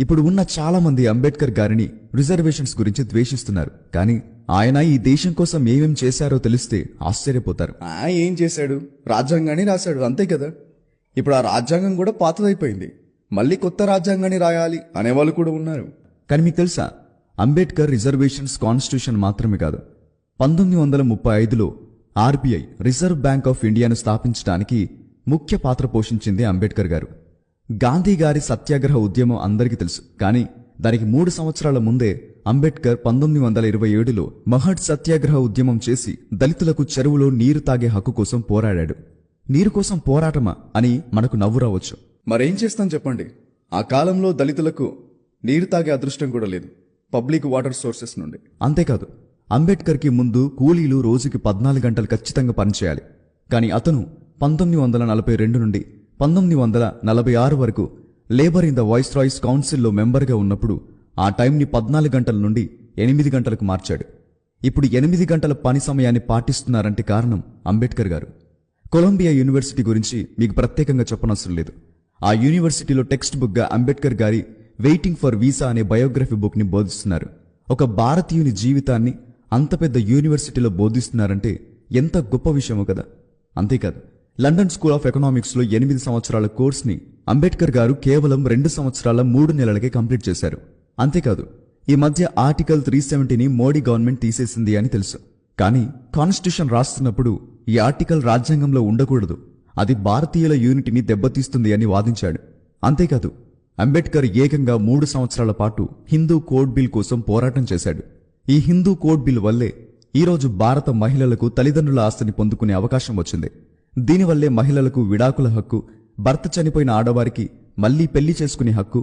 ఇప్పుడు ఉన్న చాలా మంది అంబేద్కర్ గారిని రిజర్వేషన్స్ గురించి ద్వేషిస్తున్నారు. కానీ ఆయన ఈ దేశం కోసం ఏమేం చేశారో తెలిస్తే ఆశ్చర్యపోతారు. ఏం చేశాడు? రాజ్యాంగాన్ని రాశాడు, అంతే కదా. ఇప్పుడు ఆ రాజ్యాంగం కూడా పాతదైపోయింది. మళ్ళీ కొత్త రాజ్యాంగాన్ని రాయాలి అనేవాళ్ళు కూడా ఉన్నారు. కానీ మీకు తెలుసా, అంబేద్కర్ రిజర్వేషన్స్ కాన్స్టిట్యూషన్ మాత్రమే కాదు, 1935లో ఆర్బీఐ రిజర్వ్ బ్యాంక్ ఆఫ్ ఇండియాను స్థాపించడానికి ముఖ్య పాత్ర పోషించింది అంబేద్కర్ గారు. గాంధీ గారి సత్యాగ్రహ ఉద్యమం అందరికీ తెలుసు. కానీ దానికి 3 సంవత్సరాల ముందే అంబేద్కర్ 1927లో మహడ్ సత్యాగ్రహ ఉద్యమం చేసి దళితులకు చెరువులో నీరు తాగే హక్కు కోసం పోరాడాడు. నీరు కోసం పోరాటమా అని మనకు నవ్వు రావచ్చు. మరేం చేస్తాం చెప్పండి? ఆ కాలంలో దళితులకు నీరు తాగే అదృష్టం కూడా లేదు, పబ్లిక్ వాటర్ సోర్సెస్ నుండి. అంతేకాదు, అంబేద్కర్కి ముందు కూలీలు రోజుకి 14 గంటలు ఖచ్చితంగా పనిచేయాలి. కానీ అతను 1942 నుండి 1946 వరకు labour in the voice Royce కౌన్సిల్లో మెంబర్గా ఉన్నప్పుడు ఆ టైంని 14 గంటల నుండి 8 గంటలకు మార్చాడు. ఇప్పుడు 8 గంటల పని సమయాన్ని పాటిస్తున్నారంటే కారణం అంబేద్కర్ గారు. కొలంబియా యూనివర్సిటీ గురించి మీకు ప్రత్యేకంగా చెప్పనవసరం లేదు. ఆ యూనివర్సిటీలో టెక్స్ట్ బుక్గా అంబేద్కర్ గారి వెయిటింగ్ ఫర్ వీసా అనే బయోగ్రఫీ బుక్ని బోధిస్తున్నారు. ఒక భారతీయుని జీవితాన్ని అంత పెద్ద యూనివర్సిటీలో బోధిస్తున్నారంటే ఎంత గొప్ప విషయమో కదా. అంతేకాదు, లండన్ స్కూల్ ఆఫ్ ఎకనామిక్స్లో 8 సంవత్సరాల కోర్స్ని అంబేద్కర్ గారు కేవలం 2 సంవత్సరాల 3 నెలలకే కంప్లీట్ చేశారు. అంతేకాదు, ఈ మధ్య ఆర్టికల్ 370ని మోడీ గవర్నమెంట్ తీసేసింది అని తెలుసు. కానీ కాన్స్టిట్యూషన్ రాస్తున్నప్పుడు ఈ ఆర్టికల్ రాజ్యాంగంలో ఉండకూడదు, అది భారతీయుల యూనిటీని దెబ్బతీస్తుంది అని వాదించాడు. అంతేకాదు, అంబేద్కర్ ఏకంగా 3 సంవత్సరాల పాటు హిందూ కోడ్ బిల్ కోసం పోరాటం చేశాడు. ఈ హిందూ కోడ్ బిల్ వల్లే ఈరోజు భారత మహిళలకు తల్లిదండ్రుల ఆస్తిని పొందుకునే అవకాశం వచ్చింది. దీనివల్లే మహిళలకు విడాకుల హక్కు, భర్త చనిపోయిన ఆడవారికి మళ్లీ పెళ్లి చేసుకునే హక్కు,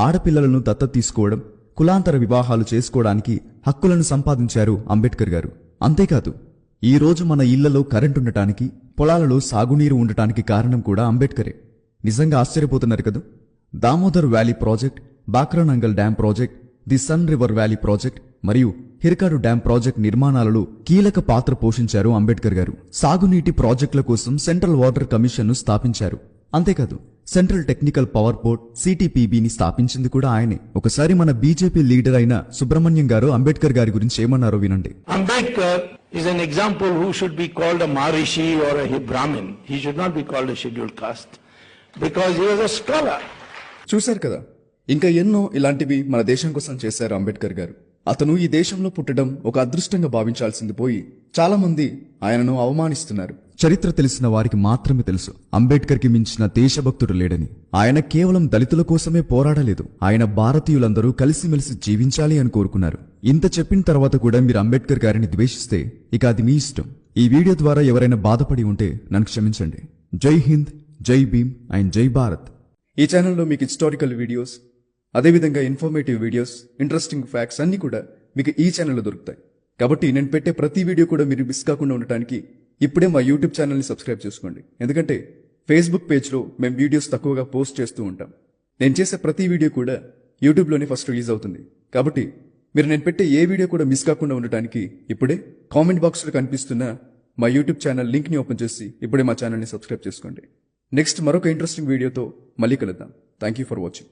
ఆడపిల్లలను దత్తత తీసుకోవడం, కులాంతర వివాహాలు చేసుకోవడానికి హక్కులను సంపాదించారు అంబేద్కర్ గారు. అంతేకాదు, ఈ రోజు మన ఇళ్లలో కరెంటుండటానికి, పొలాలలో సాగునీరు ఉండటానికి కారణం కూడా అంబేద్కరే. నిజంగా ఆశ్చర్యపోతున్నారు కదా. Damodar valley project, Bhakra Nangal dam project, the Son river valley project మరియు హిర్కాడు డ్యాం ప్రాజెక్ట్ నిర్మాణాలలో కీలక పాత్ర పోషించారు అంబేద్కర్ గారు. సాగునీటి ప్రాజెక్టుల కోసం సెంట్రల్ వాటర్ కమిషన్ను స్థాపించారు. అంతేకాదు, సెంట్రల్ టెక్నికల్ పవర్ బోర్డ్ సిటిపిబిని స్థాపించింది కూడా ఆయనే. ఒకసారి మన బీజేపీ లీడర్ అయిన సుబ్రహ్మణ్యం గారు అంబేద్కర్ గారి గురించి ఏమన్నారో వినండి. Ambedkar is an example who should be called a Maharishi or a Brahmin. He should not be called a scheduled caste because he was a scholar. చూశారు కదా, ఇంకా ఎన్నో ఇలాంటివి మన దేశం కోసం చేశారు అంబేద్కర్ గారు. అతను ఈ దేశంలో పుట్టడం ఒక అదృష్టంగా భావించాల్సింది పోయి చాలా మంది ఆయనను అవమానిస్తున్నారు. చరిత్ర తెలిసిన వారికి మాత్రమే తెలుసు, అంబేద్కర్కి మించిన దేశభక్తుడు లేడని. ఆయన కేవలం దళితుల కోసమే పోరాడలేదు, ఆయన భారతీయులందరూ కలిసిమెలిసి జీవించాలి అని కోరుకున్నారు. ఇంత చెప్పిన తర్వాత కూడా మీరు అంబేద్కర్ గారిని ద్వేషిస్తే ఇక అది మీ ఇష్టం. ఈ వీడియో ద్వారా ఎవరైనా బాధపడి ఉంటే నన్ను క్షమించండి. జై హింద్, జై భీమ్ అండ్ జై భారత్. ఈ ఛానల్లో మీకు హిస్టారికల్ వీడియోస్, అదేవిధంగా ఇన్ఫర్మేటివ్ వీడియోస్, ఇంట్రెస్టింగ్ ఫ్యాక్ట్స్ అన్ని కూడా మీకు ఈ ఛానల్లో దొరుకుతాయి. కాబట్టి నేను పెట్టే ప్రతి వీడియో కూడా మీరు మిస్ కాకుండా ఉండటానికి ఇప్పుడే మా యూట్యూబ్ ఛానల్ని సబ్స్క్రైబ్ చేసుకోండి. ఎందుకంటే ఫేస్బుక్ పేజ్లో మేము వీడియోస్ తక్కువగా పోస్ట్ చేస్తూ ఉంటాం. నేను చేసే ప్రతి వీడియో కూడా యూట్యూబ్లోనే ఫస్ట్ రిలీజ్ అవుతుంది. కాబట్టి మీరు నేను పెట్టే ఏ వీడియో కూడా మిస్ కాకుండా ఉండటానికి ఇప్పుడే కామెంట్ బాక్స్లో కనిపిస్తున్న మా యూట్యూబ్ ఛానల్ లింక్ని ఓపెన్ చేసి ఇప్పుడే మా ఛానల్ని సబ్స్క్రైబ్ చేసుకోండి. నెక్స్ట్ మరొక ఇంట్రెస్టింగ్ వీడియోతో మళ్ళీ కలుద్దాం. Thank you for watching.